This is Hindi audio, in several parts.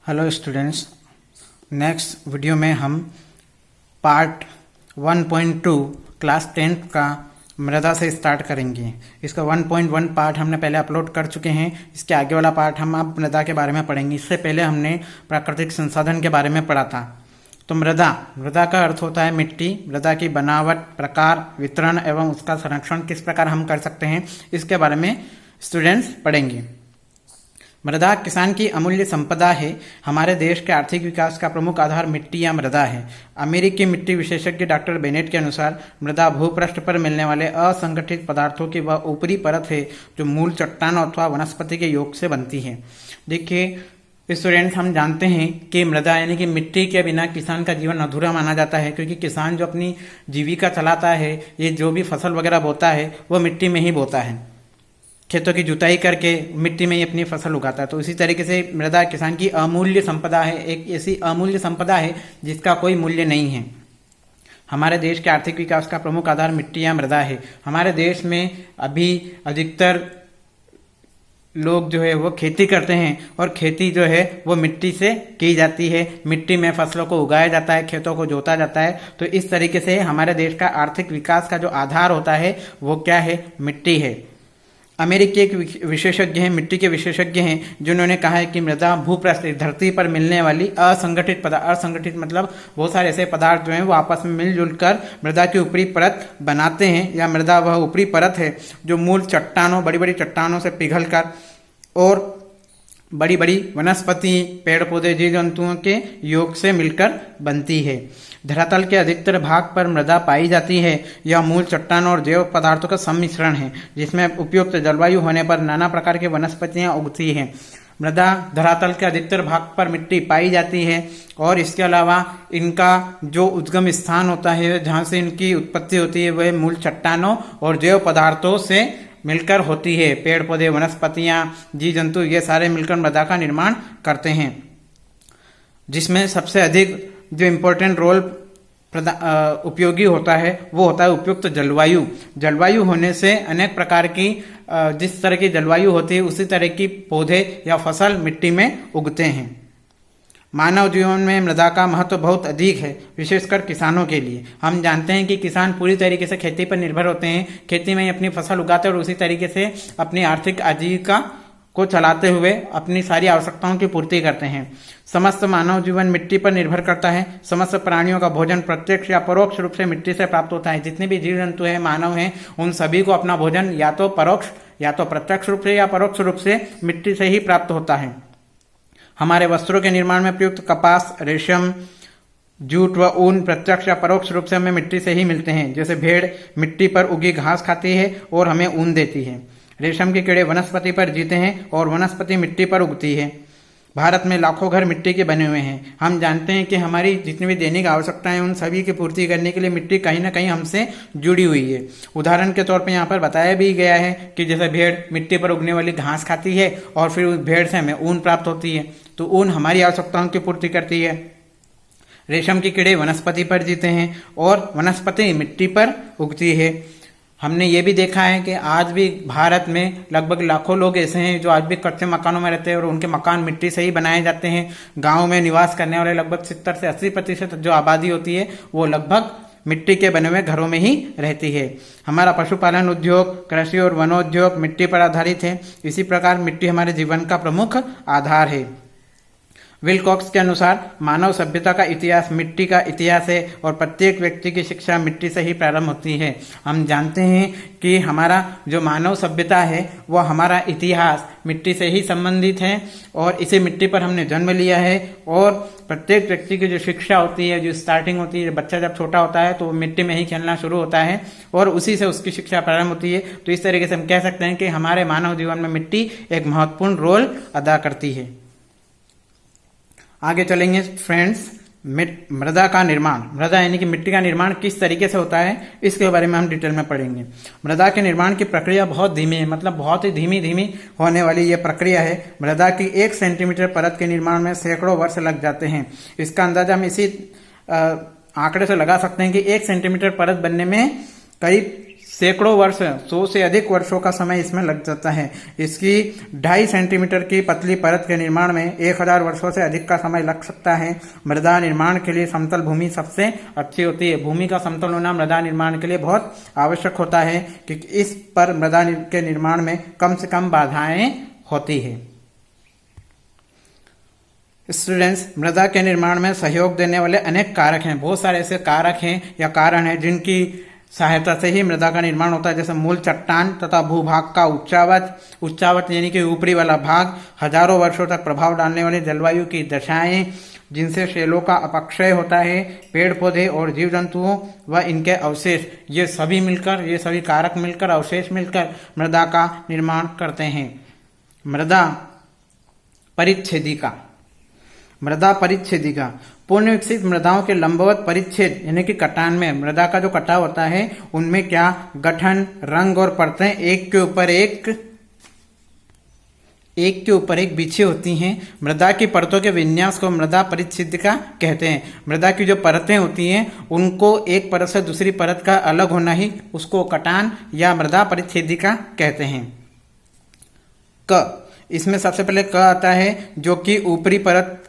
हेलो स्टूडेंट्स, नेक्स्ट वीडियो में हम पार्ट 1.2 क्लास 10 का मृदा से स्टार्ट करेंगे। इसका 1.1 पार्ट हमने पहले अपलोड कर चुके हैं। इसके आगे वाला पार्ट हम अब मृदा के बारे में पढ़ेंगे। इससे पहले हमने प्राकृतिक संसाधन के बारे में पढ़ा था। तो मृदा का अर्थ होता है मिट्टी। मृदा की बनावट, प्रकार, वितरण एवं उसका संरक्षण किस प्रकार हम कर सकते हैं, इसके बारे में स्टूडेंट्स पढ़ेंगे। मृदा किसान की अमूल्य संपदा है। हमारे देश के आर्थिक विकास का प्रमुख आधार मिट्टी या मृदा है। अमेरिकी मिट्टी विशेषज्ञ डॉक्टर बेनेट के अनुसार मृदा भूपृष्ठ पर मिलने वाले असंगठित पदार्थों की वह ऊपरी परत है जो मूल चट्टान अथवा वनस्पति के योग से बनती है। देखिए स्टूडेंट्स, हम जानते हैं कि मृदा यानी कि मिट्टी के बिना किसान का जीवन अधूरा माना जाता है, क्योंकि किसान जो अपनी जीविका चलाता है, ये जो भी फसल वगैरह बोता है वो मिट्टी में ही बोता है। खेतों की जुताई करके मिट्टी में ही अपनी फसल उगाता है। तो इसी तरीके से मृदा किसान की अमूल्य संपदा है, एक ऐसी अमूल्य संपदा है जिसका कोई मूल्य नहीं है। हमारे देश के आर्थिक विकास का प्रमुख आधार मिट्टी या मृदा है। हमारे देश में अभी अधिकतर लोग जो है वो खेती करते हैं और खेती जो है वो मिट्टी से की जाती है। मिट्टी में फसलों को उगाया जाता है, खेतों को जोता जाता है। तो इस तरीके से हमारे देश का आर्थिक विकास का जो आधार होता है वो क्या है, मिट्टी है। अमेरिकी एक विशेषज्ञ हैं, मिट्टी के विशेषज्ञ हैं, जिन्होंने कहा है कि मृदा भूपृष्ठ धरती पर मिलने वाली असंगठित पदार्थ, असंगठित मतलब बहुत सारे ऐसे पदार्थ जो हैं वो आपस में मिलजुल कर मृदा की ऊपरी परत बनाते हैं, या मृदा वह ऊपरी परत है जो मूल चट्टानों, बड़ी बड़ी चट्टानों से पिघल कर और बड़ी बड़ी वनस्पति, पेड़ पौधे, जीव जंतुओं के योग से मिलकर बनती है। धरातल के अधिकतर भाग पर मृदा पाई जाती है। यह मूल चट्टान और जैव पदार्थों का सम्मिश्रण है, जिसमें उपयुक्त जलवायु होने पर नाना प्रकार की वनस्पतियां उगती हैं। मृदा धरातल के अधिकतर भाग पर मिट्टी पाई जाती है और इसके अलावा इनका जो उद्गम स्थान होता है, जहाँ से इनकी उत्पत्ति होती है, वह मूल चट्टानों और जैव पदार्थों से मिलकर होती है। पेड़ पौधे, वनस्पतियां, जीव जंतु, ये सारे मिलकर मृदा का निर्माण करते हैं, जिसमें सबसे अधिक जो इम्पोर्टेंट रोल उपयोगी होता है वो होता है उपयुक्त जलवायु। जलवायु होने से अनेक प्रकार की जिस तरह की जलवायु होती है उसी तरह की पौधे या फसल मिट्टी में उगते हैं। मानव जीवन में मृदा का महत्व बहुत अधिक है, विशेषकर किसानों के लिए। हम जानते हैं कि किसान पूरी तरीके से खेती पर निर्भर होते हैं, खेती में ही अपनी फसल उगाते हैं और उसी तरीके से अपनी आर्थिक आजीविका को चलाते हुए अपनी सारी आवश्यकताओं की पूर्ति करते हैं। समस्त मानव जीवन मिट्टी पर निर्भर करता है। समस्त प्राणियों का भोजन प्रत्यक्ष या परोक्ष रूप से मिट्टी से प्राप्त होता है। जितने भी जीव जंतु हैं, मानव हैं, उन सभी को अपना भोजन या तो परोक्ष या तो प्रत्यक्ष रूप से या परोक्ष रूप से मिट्टी से ही प्राप्त होता है। हमारे वस्त्रों के निर्माण में प्रयुक्त कपास, रेशम, जूट व ऊन प्रत्यक्ष या परोक्ष रूप से हमें मिट्टी से ही मिलते हैं। जैसे भेड़ मिट्टी पर उगी घास खाती है और हमें ऊन देती है। रेशम के कीड़े वनस्पति पर जीते हैं और वनस्पति मिट्टी पर उगती है। भारत में लाखों घर मिट्टी के बने हुए हैं। हम जानते हैं कि हमारी जितनी भी दैनिक आवश्यकताएं उन सभी की पूर्ति करने के लिए मिट्टी कहीं ना कहीं हमसे जुड़ी हुई है। उदाहरण के तौर पर यहाँ पर बताया भी गया है कि जैसे भेड़ मिट्टी पर उगने वाली घास खाती है और फिर उस भेड़ से हमें ऊन प्राप्त होती है, तो ऊन हमारी आवश्यकताओं की पूर्ति करती है। रेशम के कीड़े वनस्पति पर जीते हैं और वनस्पति मिट्टी पर उगती है। हमने ये भी देखा है कि आज भी भारत में लगभग लाखों लोग ऐसे हैं जो आज भी कच्चे मकानों में रहते हैं और उनके मकान मिट्टी से ही बनाए जाते हैं। गांव में निवास करने वाले लगभग 70 से 80% जो आबादी होती है वो लगभग मिट्टी के बने हुए घरों में ही रहती है। हमारा पशुपालन उद्योग, कृषि और वनोद्योग मिट्टी पर आधारित है। इसी प्रकार मिट्टी हमारे जीवन का प्रमुख आधार है। विलकॉक्स के अनुसार मानव सभ्यता का इतिहास मिट्टी का इतिहास है और प्रत्येक व्यक्ति की शिक्षा मिट्टी से ही प्रारंभ होती है। हम जानते हैं कि हमारा जो मानव सभ्यता है वो हमारा इतिहास मिट्टी से ही संबंधित है और इसे मिट्टी पर हमने जन्म लिया है। और प्रत्येक व्यक्ति की जो शिक्षा होती है, जो स्टार्टिंग होती है, बच्चा जब छोटा होता है तो वो मिट्टी में ही खेलना शुरू होता है और उसी से उसकी शिक्षा प्रारंभ होती है। तो इस तरीके से हम कह सकते हैं कि हमारे मानव जीवन में मिट्टी एक महत्वपूर्ण रोल अदा करती है। आगे चलेंगे फ्रेंड्स, मृदा का निर्माण, मृदा यानी कि मिट्टी का निर्माण किस तरीके से होता है इसके बारे में हम डिटेल में पढ़ेंगे। मृदा के निर्माण की प्रक्रिया बहुत धीमी है, मतलब बहुत ही धीमी होने वाली ये प्रक्रिया है। मृदा की 1 सेंटीमीटर परत के निर्माण में सैकड़ों वर्ष लग जाते हैं। इसका अंदाजा हम इसी आंकड़े से लगा सकते हैं कि 1 सेंटीमीटर परत बनने में करीब सैकड़ों वर्ष, 100 से अधिक वर्षों का समय इसमें लग जाता है। इसकी 2.5 सेंटीमीटर की पतली परत के निर्माण में 1000 वर्षों से अधिक का समय लग सकता है। मृदा निर्माण के लिए समतल भूमि सबसे अच्छी होती है। भूमि का समतल होना मृदा निर्माण के लिए बहुत आवश्यक होता है, क्योंकि इस पर मृदा के निर्माण में कम से कम बाधाएं होती है। स्टूडेंट्स, मृदा के निर्माण में सहयोग देने वाले अनेक कारक हैं। बहुत सारे ऐसे कारक हैं या कारण हैं जिनकी सहायता से ही मृदा का निर्माण होता है, जैसे मूल चट्टान तथा भूभाग का उच्चावच यानी कि ऊपरी वाला भाग, हजारों वर्षों तक प्रभाव डालने वाली जलवायु की दशाएं जिनसे शैलों का अपक्षय होता है, पेड़ पौधे और जीव जंतुओं व इनके अवशेष, ये सभी कारक मिलकर, अवशेष मिलकर मृदा का निर्माण करते हैं। मृदा परिच्छेदिका पूर्ण विकसित मृदाओं के लंबवत परिच्छेद यानी कि कटान में मृदा का जो कटाव होता है उनमें क्या गठन, रंग और परतें एक के ऊपर एक बिछी होती हैं। मृदा की परतों के विन्यास को मृदा परिच्छेदिका कहते हैं। मृदा की जो परतें होती हैं उनको एक परत से दूसरी परत का अलग होना ही उसको कटान या मृदा परिच्छेदिका कहते हैं। इसमें सबसे पहले क आता है, जो कि ऊपरी परत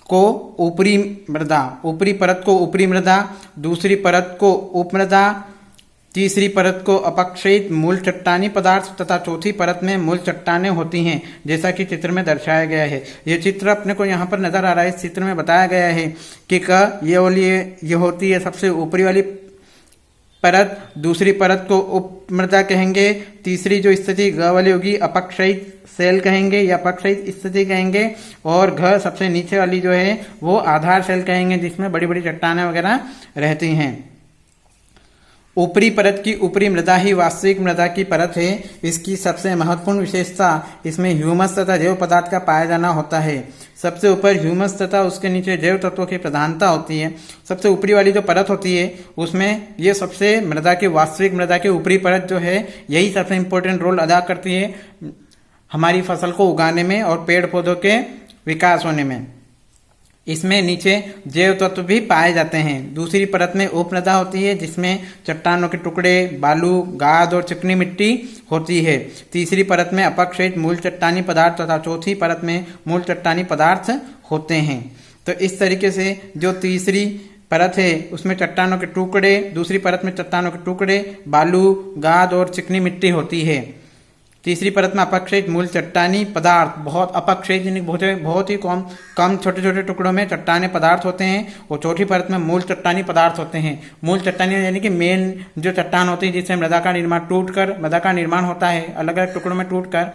को ऊपरी मृदा, दूसरी परत को उपमृदा, तीसरी परत को अपक्षयित मूल चट्टानी पदार्थ तथा चौथी परत में मूल चट्टानें होती हैं, जैसा कि चित्र में दर्शाया गया है। ये चित्र अपने को यहाँ पर नजर आ रहा है। इस चित्र में बताया गया है कि ये होती है सबसे ऊपरी वाली परत, दूसरी परत को उपमृदा कहेंगे, तीसरी जो स्थिति ग वाली होगी अपक्षयित सेल कहेंगे या अपक्षयित स्थिति कहेंगे, और घ सबसे नीचे वाली जो है वो आधार सेल कहेंगे, जिसमें बड़ी बड़ी चट्टानें वगैरह रहती हैं। ऊपरी परत की ऊपरी मृदा ही वास्तविक मृदा की परत है। इसकी सबसे महत्वपूर्ण विशेषता इसमें ह्यूमस तथा जैव पदार्थ का पाया जाना होता है। सबसे ऊपर ह्यूमस तथा उसके नीचे जैव तत्वों की प्रधानता होती है। सबसे ऊपरी वाली जो परत होती है उसमें ये सबसे वास्तविक मृदा की ऊपरी परत जो है यही सबसे इम्पोर्टेंट रोल अदा करती है हमारी फसल को उगाने में और पेड़ पौधों के विकास होने में। इसमें नीचे जैव तत्व भी पाए जाते हैं। दूसरी परत में उपमृदा होती है, जिसमें चट्टानों के टुकड़े, बालू, गाद और चिकनी मिट्टी होती है। तीसरी परत में अपक्षयित मूल चट्टानी पदार्थ तथा चौथी परत में मूल चट्टानी पदार्थ होते हैं। तो इस तरीके से जो तीसरी परत है उसमें चट्टानों के टुकड़े, दूसरी परत में चट्टानों के टुकड़े, बालू, गाद और चिकनी मिट्टी होती है। तीसरी परत में अपक्षयित मूल चट्टानी पदार्थ, बहुत ही कम छोटे छोटे टुकड़ों में चट्टाने पदार्थ होते हैं, और चौथी परत में मूल चट्टानी पदार्थ होते हैं। मूल चट्टानी यानी कि मेन जो चट्टान होती है जिससे मृदा का निर्माण होता है, अलग अलग टुकड़ों में टूटकर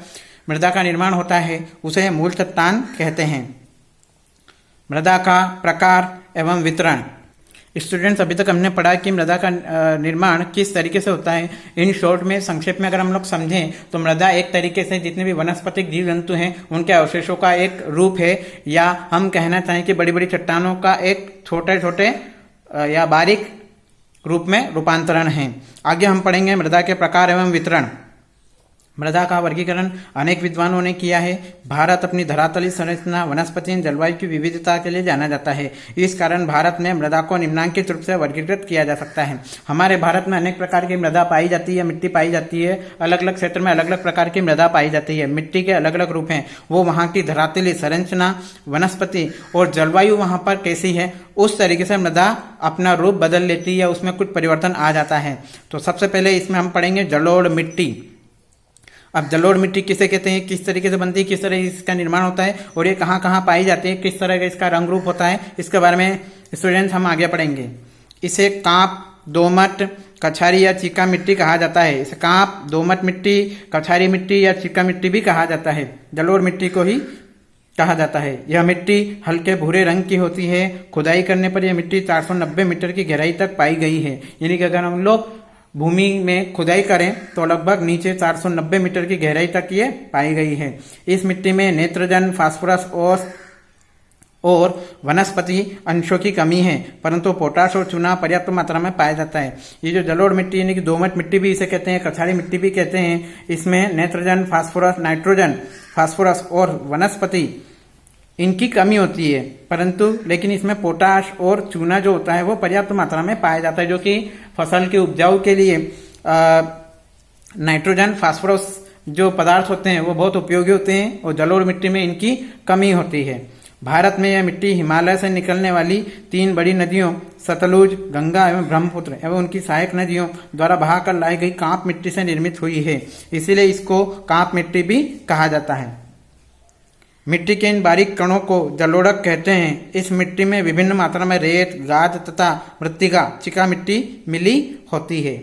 मृदा का निर्माण होता है, उसे मूल चट्टान कहते हैं। मृदा का प्रकार एवं वितरण। स्टूडेंट्स, अभी तक हमने पढ़ा कि मृदा का निर्माण किस तरीके से होता है। इन शॉर्ट में संक्षेप में अगर हम लोग समझें तो मृदा एक तरीके से जितने भी वनस्पतिक जीव जंतु हैं उनके अवशेषों का एक रूप है, या हम कहना चाहें कि बड़ी बड़ी चट्टानों का एक छोटे छोटे या बारीक रूप में रूपांतरण है। आगे हम पढ़ेंगे मृदा के प्रकार एवं वितरण। मृदा का वर्गीकरण अनेक विद्वानों ने किया है। भारत अपनी धरातलीय संरचना, वनस्पति, जलवायु की विविधता के लिए जाना जाता है। इस कारण भारत में मृदा को निम्नांकित रूप से वर्गीकृत किया जा सकता है। हमारे भारत में अनेक प्रकार की मृदा पाई जाती है, मिट्टी पाई जाती है। अलग अलग क्षेत्र में अलग अलग प्रकार की मृदा पाई जाती है। मिट्टी के अलग अलग रूप हैं, वो वहाँ की धरातलीय संरचना, वनस्पति और जलवायु वहाँ पर कैसी है उस तरीके से मृदा अपना रूप बदल लेती है, उसमें कुछ परिवर्तन आ जाता है। तो सबसे पहले इसमें हम पढ़ेंगे जलोढ़ मिट्टी। अब जलोढ़ मिट्टी किसे कहते हैं, किस तरीके से बनती है, किस तरह इसका निर्माण होता है और ये कहाँ कहाँ पाई जाती है, किस तरह का इसका रंग रूप होता है, इसके बारे में स्टूडेंट्स हम आगे पढ़ेंगे। इसे कांप, दोमट, कछारी या चीका मिट्टी कहा जाता है। इसे कांप, दोमट मिट्टी, कछारी मिट्टी या चीका मिट्टी भी कहा जाता है। जलोढ़ मिट्टी को ही कहा जाता है। यह मिट्टी हल्के भूरे रंग की होती है। खुदाई करने पर यह मिट्टी 490 मीटर की गहराई तक पाई गई है। यानी कि अगर हम लोग भूमि में खुदाई करें तो लगभग नीचे 490 मीटर की गहराई तक ये पाई गई है। इस मिट्टी में नाइट्रोजन, फास्फोरस और वनस्पति अंशों की कमी है, परंतु पोटाश और चूना पर्याप्त मात्रा में पाया जाता है। ये जो जलोढ़ मिट्टी यानी कि दोमट मिट्टी भी इसे कहते हैं, कछारी मिट्टी भी कहते हैं, इसमें नाइट्रोजन, फास्फोरस और वनस्पति इनकी कमी होती है, परंतु लेकिन इसमें पोटाश और चूना जो होता है वो पर्याप्त मात्रा में पाया जाता है, जो कि फसल के उपजाऊ के लिए नाइट्रोजन फास्फोरस जो पदार्थ होते हैं वो बहुत उपयोगी होते हैं और जलोढ़ मिट्टी में इनकी कमी होती है। भारत में यह मिट्टी हिमालय से निकलने वाली 3 बड़ी नदियों सतलुज, गंगा एवं ब्रह्मपुत्र एवं उनकी सहायक नदियों द्वारा बहाकर लाई गई कांप मिट्टी से निर्मित हुई है, इसीलिए इसको कांप मिट्टी भी कहा जाता है। मिट्टी के इन बारीक कणों को जलोढ़क कहते हैं। इस मिट्टी में विभिन्न मात्रा में रेत, गाद तथा मृत्तिका, चिका मिट्टी मिली होती है।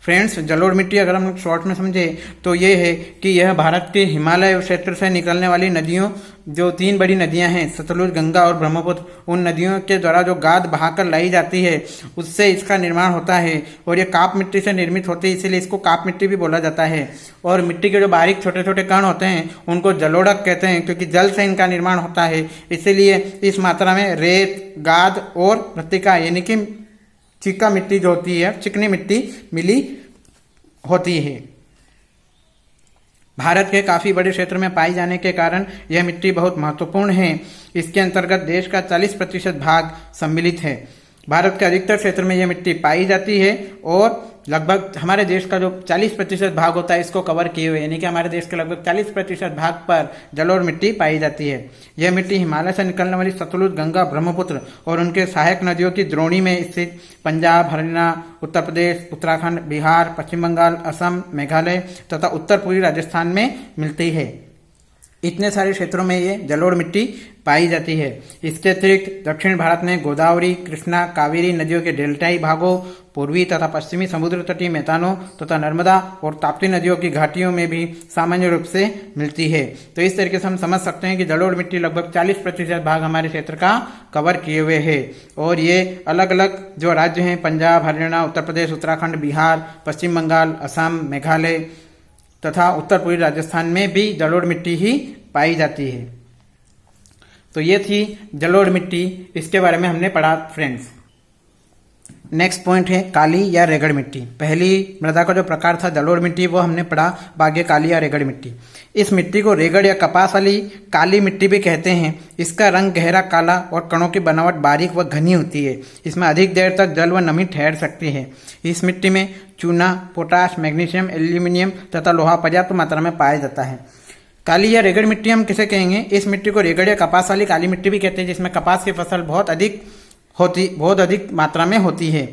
फ्रेंड्स, जलोढ़ मिट्टी अगर हम शॉर्ट में समझे तो ये है कि यह भारत के हिमालय क्षेत्र से निकलने वाली नदियों, जो 3 बड़ी नदियां हैं सतलुज, गंगा और ब्रह्मपुत्र, उन नदियों के द्वारा जो गाद बहाकर लाई जाती है उससे इसका निर्माण होता है और ये काप मिट्टी से निर्मित होती है, इसीलिए इसको काप मिट्टी भी बोला जाता है। और मिट्टी के जो बारीक छोटे छोटे कण होते हैं उनको जलोढ़क कहते हैं, क्योंकि जल से इनका निर्माण होता है, इसीलिए इस मात्रा में रेत, गाद और मृत्तिका यानी कि चिका मिट्टी जो होती है, चिकनी मिट्टी मिली होती है। भारत के काफी बड़े क्षेत्र में पाई जाने के कारण यह मिट्टी बहुत महत्वपूर्ण है। इसके अंतर्गत देश का 40% भाग सम्मिलित है। भारत के अधिकतर क्षेत्र में यह मिट्टी पाई जाती है और लगभग हमारे देश का जो 40% भाग होता है इसको कवर किए हुए, यानी कि हमारे देश के लगभग 40% भाग पर जलोढ़ मिट्टी पाई जाती है। यह मिट्टी हिमालय से निकलने वाली सतलुज, गंगा, ब्रह्मपुत्र और उनके सहायक नदियों की द्रोणी में स्थित पंजाब, हरियाणा, उत्तर प्रदेश, उत्तराखंड, बिहार, पश्चिम बंगाल, असम, मेघालय तथा उत्तर पूर्वी राजस्थान में मिलती है। इतने सारे क्षेत्रों में ये जलोढ़ मिट्टी पाई जाती है। इसके अतिरिक्त दक्षिण भारत में गोदावरी, कृष्णा, कावेरी नदियों के डेल्टाई भागों, पूर्वी तथा पश्चिमी समुद्र तटीय मैदानों तथा नर्मदा और ताप्ती नदियों की घाटियों में भी सामान्य रूप से मिलती है। तो इस तरीके से हम समझ सकते हैं कि जलोढ़ मिट्टी लगभग 40% भाग हमारे क्षेत्र का कवर किए हुए है। और ये अलग अलग जो राज्य हैं, पंजाब, हरियाणा, उत्तर प्रदेश, उत्तराखंड, बिहार, पश्चिम बंगाल, असम, मेघालय तथा उत्तर पूर्वी राजस्थान में भी जलोढ़ मिट्टी ही पाई जाती है। तो ये थी जलोढ़ मिट्टी, इसके बारे में हमने पढ़ा फ्रेंड्स। नेक्स्ट पॉइंट है काली या रेगड़ मिट्टी। पहली मृदा का जो प्रकार था जलोढ़ मिट्टी वो हमने पढ़ा, बागे काली या रेगड़ मिट्टी। इस मिट्टी को रेगड़ या कपास वाली काली मिट्टी भी कहते हैं। इसका रंग गहरा काला और कणों की बनावट बारीक व घनी होती है। इसमें अधिक देर तक जल व नमी ठहर सकती है। इस मिट्टी में चूना, पोटाश, मैग्नीशियम, एल्यूमिनियम तथा लोहा पर्याप्त मात्रा में पाया जाता है। काली या रेगड़ मिट्टी हम किसे कहेंगे? इस मिट्टी को रेगड़ या कपास वाली काली मिट्टी भी कहते हैं, जिसमें कपास की फसल बहुत अधिक मात्रा में होती है।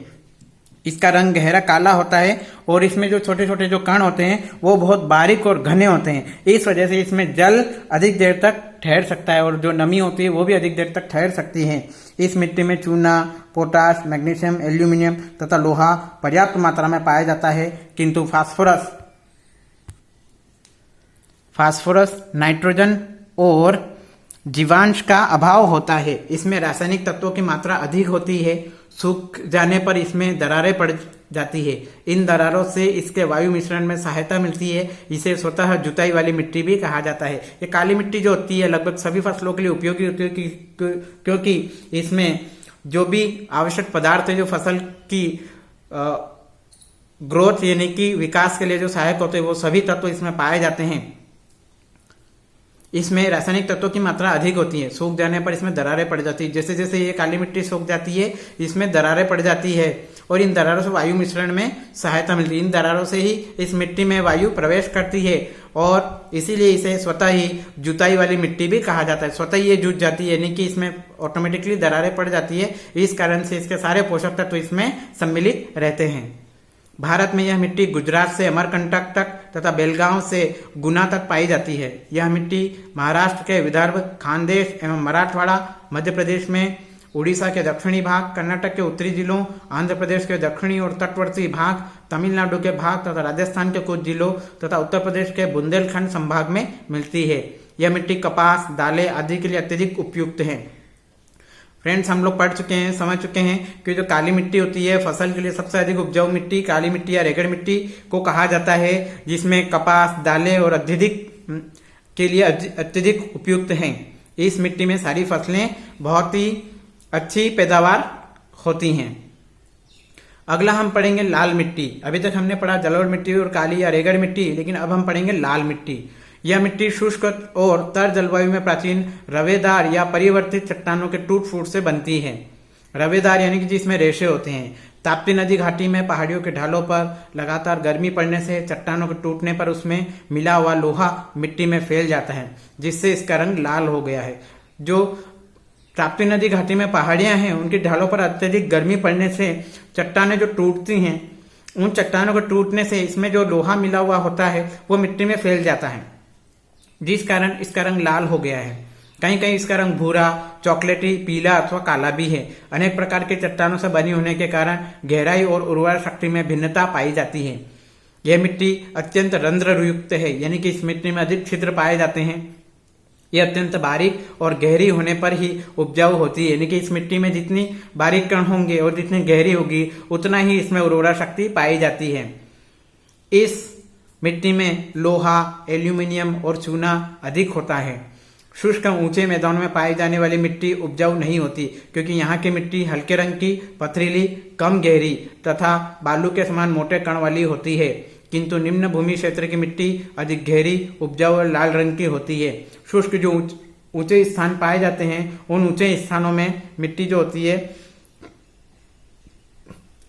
इसका रंग गहरा काला होता है और इसमें जो छोटे छोटे जो कण होते हैं वो बहुत बारीक और घने होते हैं। इस वजह से इसमें जल अधिक देर तक ठहर सकता है और जो नमी होती है वो भी अधिक देर तक ठहर सकती है। इस मिट्टी में चूना, पोटाश, मैग्नीशियम, एल्यूमिनियम तथा लोहा पर्याप्त मात्रा में पाया जाता है, किंतु फास्फोरस, नाइट्रोजन और जीवांश का अभाव होता है। इसमें रासायनिक तत्वों की मात्रा अधिक होती है। सूख जाने पर इसमें दरारें पड़ जाती है। इन दरारों से इसके वायु मिश्रण में सहायता मिलती है। इसे स्वतः जुताई वाली मिट्टी भी कहा जाता है। ये काली मिट्टी जो होती है लगभग सभी फसलों के लिए उपयोगी होती है, क्योंकि इसमें जो भी आवश्यक पदार्थ है जो फसल की ग्रोथ यानी कि विकास के लिए जो सहायक होते हैं वो सभी तत्व इसमें पाए जाते हैं। इसमें रासायनिक तत्वों की मात्रा अधिक होती है। सूख जाने पर इसमें दरारें पड़ जाती है। जैसे जैसे ये काली मिट्टी सूख जाती है इसमें दरारें पड़ जाती है और इन दरारों से वायु मिश्रण में सहायता मिलती है। इन दरारों से ही इस मिट्टी में वायु प्रवेश करती है और इसीलिए इसे स्वतः ही जुताई वाली मिट्टी भी कहा जाता है। स्वतः ही ये जुत जाती है, यानी कि इसमें ऑटोमेटिकली दरारें पड़ जाती है। इस कारण से इसके सारे पोषक तत्व इसमें सम्मिलित रहते हैं। भारत में यह मिट्टी गुजरात से अमरकंटक तक तथा बेलगांव से गुना तक पाई जाती है। यह मिट्टी महाराष्ट्र के विदर्भ, खानदेश एवं मराठवाड़ा, मध्य प्रदेश में, उड़ीसा के दक्षिणी भाग, कर्नाटक के उत्तरी जिलों, आंध्र प्रदेश के दक्षिणी और तटवर्ती भाग, तमिलनाडु के भाग तथा राजस्थान के कुछ जिलों तथा उत्तर प्रदेश के बुंदेलखंड संभाग में मिलती है। यह मिट्टी कपास, दालें आदि के लिए अत्यधिक उपयुक्त है। फ्रेंड्स, हम लोग पढ़ चुके हैं, समझ चुके हैं कि जो काली मिट्टी होती है फसल के लिए सबसे अधिक उपजाऊ मिट्टी काली मिट्टी या रेगड़ मिट्टी को कहा जाता है, जिसमें कपास, दालें और के लिए अत्यधिक उपयुक्त हैं। इस मिट्टी में सारी फसलें बहुत ही अच्छी पैदावार होती हैं। अगला हम पढ़ेंगे लाल मिट्टी। अभी तक हमने पढ़ा जलोढ़ मिट्टी और काली या रेगड़ मिट्टी, लेकिन अब हम पढ़ेंगे लाल मिट्टी। यह मिट्टी शुष्क और तर जलवायु में प्राचीन रवेदार या परिवर्तित चट्टानों के टूट फूट से बनती है। रवेदार यानी कि जिसमें रेशे होते हैं। ताप्ती नदी घाटी में पहाड़ियों के ढालों पर लगातार गर्मी पड़ने से चट्टानों के टूटने पर उसमें मिला हुआ लोहा मिट्टी में फैल जाता है, जिससे इसका रंग लाल हो गया है। जो ताप्ती नदी घाटी में पहाड़ियां हैं, उनकी ढालों पर अत्यधिक गर्मी पड़ने से चट्टानें जो टूटती हैं, उन चट्टानों के टूटने से इसमें जो लोहा मिला हुआ होता है वो मिट्टी में फैल जाता है, जिस कारण इसका रंग लाल हो गया है। कहीं कहीं इसका रंग भूरा, चॉकलेटी, पीला अथवा काला भी है। अनेक प्रकार के चट्टानों से बनी होने के कारण गहराई और उर्वरा शक्ति में भिन्नता पाई जाती है। यह मिट्टी अत्यंत रंध्रयुक्त है, यानी कि इस मिट्टी में अधिक छिद्र पाए जाते हैं। यह अत्यंत बारीक और गहरी होने पर ही उपजाऊ होती है, यानी कि इस मिट्टी में जितनी बारीक कण होंगे और जितनी गहरी होगी उतना ही इसमें उर्वरा शक्ति पाई जाती है। इस मिट्टी में लोहा, एल्यूमिनियम और चूना अधिक होता है। शुष्क ऊंचे मैदानों में पाई जाने वाली मिट्टी उपजाऊ नहीं होती, क्योंकि यहाँ की मिट्टी हल्के रंग की, पथरीली, कम गहरी तथा बालू के समान मोटे कण वाली होती है। किंतु निम्न भूमि क्षेत्र की मिट्टी अधिक गहरी, उपजाऊ और लाल रंग की होती है। शुष्क जो ऊंचे स्थान पाए जाते हैं, उन ऊंचे स्थानों में मिट्टी जो होती है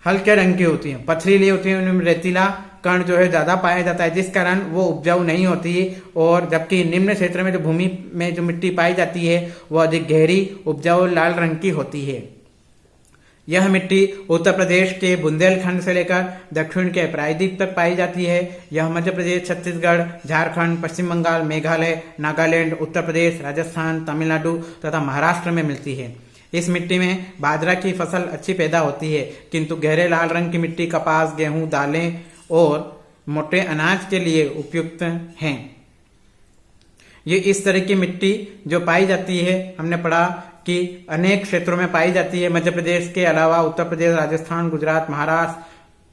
हल्के रंग की होती है, पथरीली होती है, उनमें रेतीला कण जो है ज्यादा पाया जाता है, जिस कारण वो उपजाऊ नहीं होती। और जबकि निम्न क्षेत्र में जो भूमि में जो मिट्टी पाई जाती है वो अधिक गहरी, उपजाऊ, लाल रंग की होती है। यह मिट्टी उत्तर प्रदेश के बुंदेलखंड से लेकर दक्षिण के प्रायद्वीप तक पाई जाती है। यह मध्य प्रदेश, छत्तीसगढ़, झारखंड, पश्चिम बंगाल, मेघालय, नागालैंड, उत्तर प्रदेश, राजस्थान, तमिलनाडु तथा महाराष्ट्र में मिलती है। इस मिट्टी में बाजरा की फसल अच्छी पैदा होती है, किंतु गहरे लाल रंग की मिट्टी कपास, गेहूं, दालें और मोटे अनाज के लिए उपयुक्त हैं। ये इस तरह की मिट्टी जो पाई जाती है, हमने पढ़ा कि अनेक क्षेत्रों में पाई जाती है। मध्य प्रदेश के अलावा उत्तर प्रदेश, राजस्थान, गुजरात, महाराष्ट्र,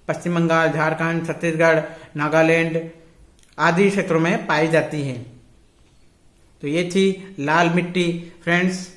पश्चिम बंगाल, झारखंड, छत्तीसगढ़, नागालैंड आदि क्षेत्रों में पाई जाती है। तो ये थी लाल मिट्टी फ्रेंड्स।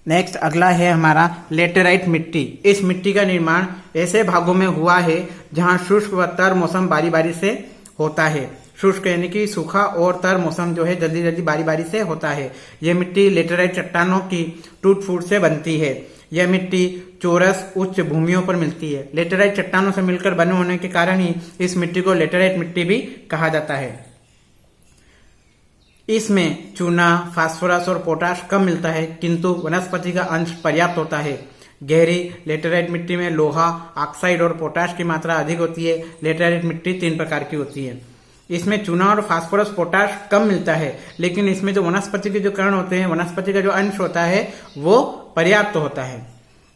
नेक्स्ट अगला है हमारा लेटेराइट मिट्टी। इस मिट्टी का निर्माण ऐसे भागों में हुआ है जहां शुष्क व तर मौसम बारी बारी से होता है। शुष्क यानी कि सूखा और तर मौसम जो है जल्दी जल्दी बारी बारी से होता है। यह मिट्टी लेटेराइट चट्टानों की टूट फूट से बनती है। यह मिट्टी चौरस उच्च भूमियों पर मिलती है। लेटेराइट चट्टानों से मिलकर बने होने के कारण ही इस मिट्टी को लेटेराइट मिट्टी भी कहा जाता है। इसमें चूना, फास्फोरस और पोटाश कम मिलता है, किंतु वनस्पति का अंश पर्याप्त होता है। गहरी लेटेराइट मिट्टी में लोहा, ऑक्साइड और पोटाश की मात्रा अधिक होती है। लेटेराइट मिट्टी 3 प्रकार की होती है। इसमें चूना और फास्फोरस, पोटाश कम मिलता है, लेकिन इसमें जो वनस्पति के जो कण होते हैं, वनस्पति का जो अंश होता है वो पर्याप्त होता है।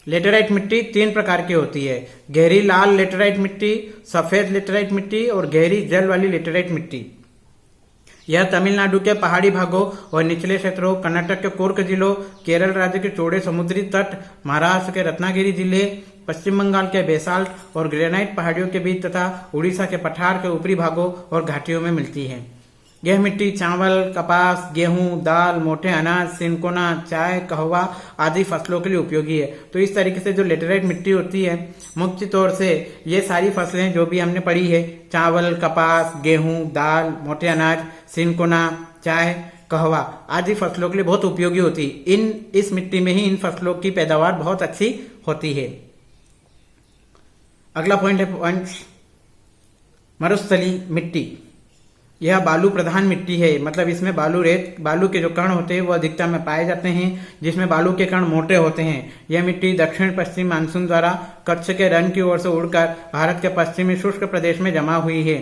लेटेराइट मिट्टी 3 प्रकार की होती है। गहरी लाल लेटेराइट मिट्टी, सफेद लेटेराइट मिट्टी और गहरी जल वाली लेटेराइट मिट्टी। यह तमिलनाडु के पहाड़ी भागों और निचले क्षेत्रों, कर्नाटक के कुर्ग जिलों, केरल राज्य के चौड़े समुद्री तट, महाराष्ट्र के रत्नागिरी जिले, पश्चिम बंगाल के बेसाल्ट और ग्रेनाइट पहाड़ियों के बीच तथा उड़ीसा के पठार के ऊपरी भागों और घाटियों में मिलती है। यह मिट्टी चावल, कपास, गेहूं, दाल, मोटे अनाज, सिनकोना, चाय, कहवा आदि फसलों के लिए उपयोगी है। तो इस तरीके से जो लेटेराइट मिट्टी होती है, मुख्य तौर से ये सारी फसलें जो भी हमने पढ़ी है, चावल, कपास, गेहूं, दाल, मोटे अनाज, सिनकोना, चाय, कहवा आदि फसलों के लिए बहुत उपयोगी होती है। इस मिट्टी में ही इन फसलों की पैदावार बहुत अच्छी होती है। अगला पॉइंट है मरुस्थली मिट्टी। यह बालू प्रधान मिट्टी है, मतलब इसमें बालू के जो कण होते हैं वो अधिकता में पाए जाते हैं, जिसमें बालू के कण मोटे होते हैं। यह मिट्टी दक्षिण पश्चिम मानसून द्वारा कच्छ के रन की ओर से उड़कर भारत के पश्चिमी शुष्क प्रदेश में जमा हुई है।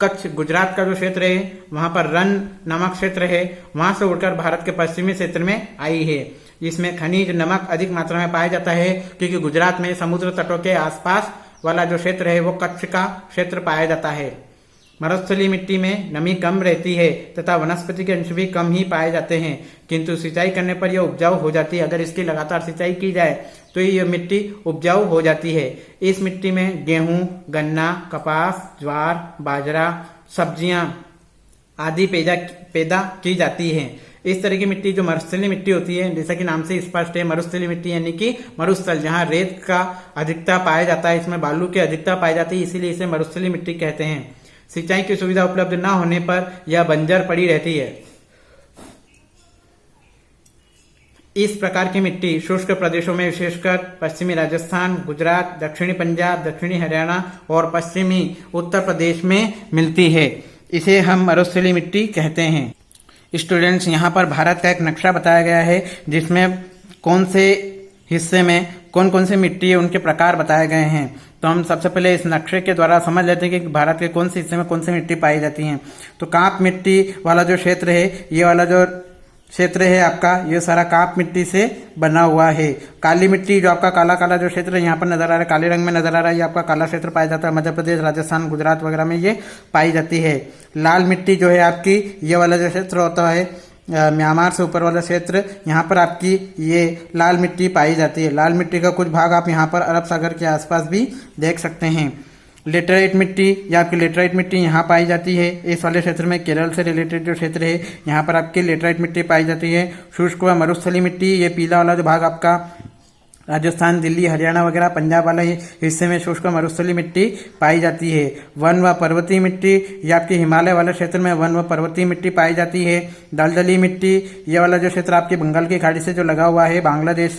कच्छ गुजरात का जो क्षेत्र है, वहां पर रन नामक क्षेत्र है, वहां से उड़कर भारत के पश्चिमी क्षेत्र में आई है। इसमें खनिज नमक अधिक मात्रा में पाया जाता है, क्योंकि गुजरात में समुद्र तटों के आसपास वाला जो क्षेत्र है वो कच्छ का क्षेत्र पाया जाता है। मरुस्थली मिट्टी में नमी कम रहती है तथा वनस्पति के अंश भी कम ही पाए जाते हैं, किंतु सिंचाई करने पर यह उपजाऊ हो जाती है। अगर इसकी लगातार सिंचाई की जाए तो यह मिट्टी उपजाऊ हो जाती है। इस मिट्टी में गेहूं, गन्ना, कपास, ज्वार, बाजरा, सब्जियां आदि पैदा की जाती है। इस तरह की मिट्टी जो मरुस्थली मिट्टी होती है, जैसा कि नाम से स्पष्ट है, मरुस्थली मिट्टी यानी कि मरुस्थल, जहां रेत का अधिकता पाया जाता है, इसमें बालू की अधिकता पाई जाती है, इसीलिए इसे मरुस्थली मिट्टी कहते हैं। सिंचाई की सुविधा उपलब्ध न होने पर यह बंजर पड़ी रहती है। इस प्रकार की मिट्टी शुष्क प्रदेशों में विशेषकर पश्चिमी राजस्थान, गुजरात, दक्षिणी पंजाब, दक्षिणी हरियाणा और पश्चिमी उत्तर प्रदेश में मिलती है। इसे हम मरुस्थलीय मिट्टी कहते हैं। स्टूडेंट्स, यहाँ पर भारत का एक नक्शा बताया गया है जिसमें कौन से हिस्से में कौन कौन सी मिट्टी है, उनके प्रकार बताए गए हैं। तो हम सबसे पहले इस नक्शे के द्वारा समझ लेते हैं कि भारत के कौन से हिस्से में कौन सी मिट्टी पाई जाती है। तो काप मिट्टी वाला जो क्षेत्र है, ये वाला जो क्षेत्र है आपका, ये सारा काप मिट्टी से बना हुआ है। काली मिट्टी जो आपका काला काला जो क्षेत्र है यहाँ पर नजर आ रहा है, काले रंग में नजर आ रहा है, ये आपका काला क्षेत्र पाया जाता है। मध्य प्रदेश, राजस्थान, गुजरात वगैरह में ये पाई जाती है। लाल मिट्टी जो है आपकी, ये वाला जो क्षेत्र होता है म्यांमार से ऊपर वाला क्षेत्र, यहाँ पर आपकी ये लाल मिट्टी पाई जाती है। लाल मिट्टी का कुछ भाग आप यहाँ पर अरब सागर के आसपास भी देख सकते हैं। लेटराइट मिट्टी या आपकी लेटराइट मिट्टी यहाँ पाई जाती है। इस वाले क्षेत्र में केरल से रिलेटेड जो क्षेत्र है, यहाँ पर आपकी लेटराइट मिट्टी पाई जाती है। शुष्क व मरुस्थलीय मिट्टी, ये पीला वाला जो भाग आपका राजस्थान, दिल्ली, हरियाणा वगैरह पंजाब वाले हिस्से में शुष्क मरुस्थलीय मिट्टी पाई जाती है। वन व पर्वतीय मिट्टी, ये आपके हिमालय वाले क्षेत्र में वन व पर्वतीय मिट्टी पाई जाती है। दलदली मिट्टी, ये वाला जो क्षेत्र आपके बंगाल की खाड़ी से जो लगा हुआ है, बांग्लादेश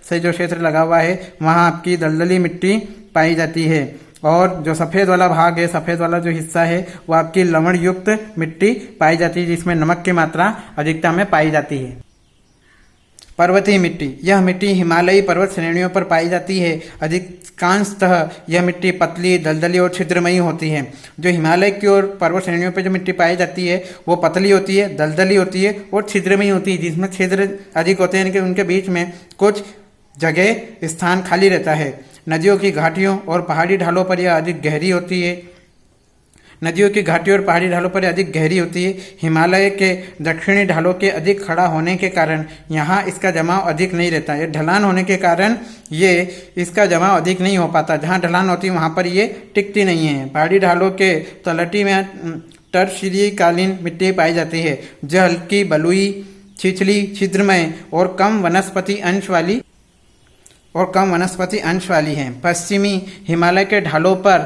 से जो क्षेत्र लगा हुआ है, वहाँ आपकी दलदली मिट्टी पाई जाती है। और जो सफ़ेद वाला भाग है, सफ़ेद वाला जो हिस्सा है, वो आपकी लवण युक्त मिट्टी पाई जाती है, जिसमें नमक की मात्रा अधिकता में पाई जाती है। पर्वतीय मिट्टी, यह मिट्टी हिमालयी पर्वत श्रेणियों पर पाई जाती है। अधिकांशतः यह मिट्टी पतली, दलदली और छिद्रमयी होती है। जो हिमालय की ओर पर्वत श्रेणियों पर जो मिट्टी पाई जाती है, वो पतली होती है, दलदली होती है और छिद्रमयी होती है, जिसमें छिद्र अधिक होते हैं, यानी कि उनके बीच में कुछ जगह स्थान खाली रहता है। नदियों की घाटियों और पहाड़ी ढालों पर यह अधिक गहरी होती है। नदियों की घाटियों और पहाड़ी ढालों पर अधिक गहरी होती है। हिमालय के दक्षिणी ढालों के अधिक खड़ा होने के कारण यहाँ इसका जमाव अधिक नहीं रहता है। ढलान होने के कारण ये इसका जमाव अधिक नहीं हो पाता। जहाँ ढलान होती है वहाँ पर ये टिकती नहीं है। पहाड़ी ढालों के तलहटी में टर्शीयकालीन मिट्टी पाई जाती है, जो हल्की, बलुई, छिछली, छिद्रमय और कम वनस्पति अंश वाली हैं। पश्चिमी हिमालय के ढालों पर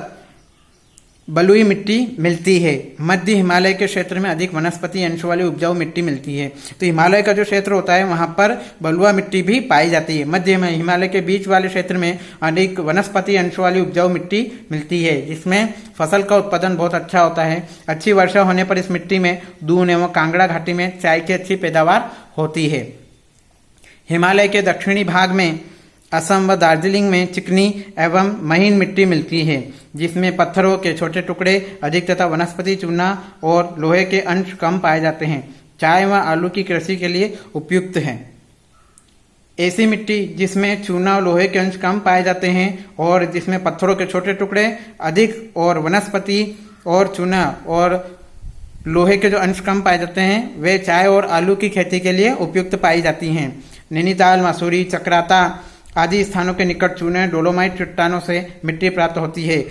बलुई मिट्टी मिलती है। मध्य हिमालय के क्षेत्र में अधिक वनस्पति अंश वाली उपजाऊ मिट्टी मिलती है। तो हिमालय का जो क्षेत्र होता है वहाँ पर बलुआ मिट्टी भी पाई जाती है। मध्य हिमालय के बीच वाले क्षेत्र में अधिक वनस्पति अंश वाली उपजाऊ मिट्टी मिलती है, जिसमें फसल का उत्पादन बहुत अच्छा होता है। अच्छी वर्षा होने पर इस मिट्टी में दून एवं कांगड़ा घाटी में चाय की अच्छी पैदावार होती है। हिमालय के दक्षिणी भाग में असम व दार्जिलिंग में चिकनी एवं महीन मिट्टी मिलती है, जिसमें पत्थरों के छोटे टुकड़े अधिक तथा वनस्पति चूना और लोहे के अंश कम पाए जाते हैं। चाय व आलू की कृषि के लिए उपयुक्त है। ऐसी मिट्टी जिसमें चूना और लोहे के अंश कम पाए जाते हैं और जिसमें पत्थरों के छोटे टुकड़े अधिक और वनस्पति और चूना और लोहे के जो अंश कम पाए जाते हैं, वे चाय और आलू की खेती के लिए उपयुक्त पाई जाती हैं। नैनीताल, मसूरी, चक्राता आदि स्थानों के निकट चूने डोलोमाइट चट्टानों से मिट्टी प्राप्त होती है।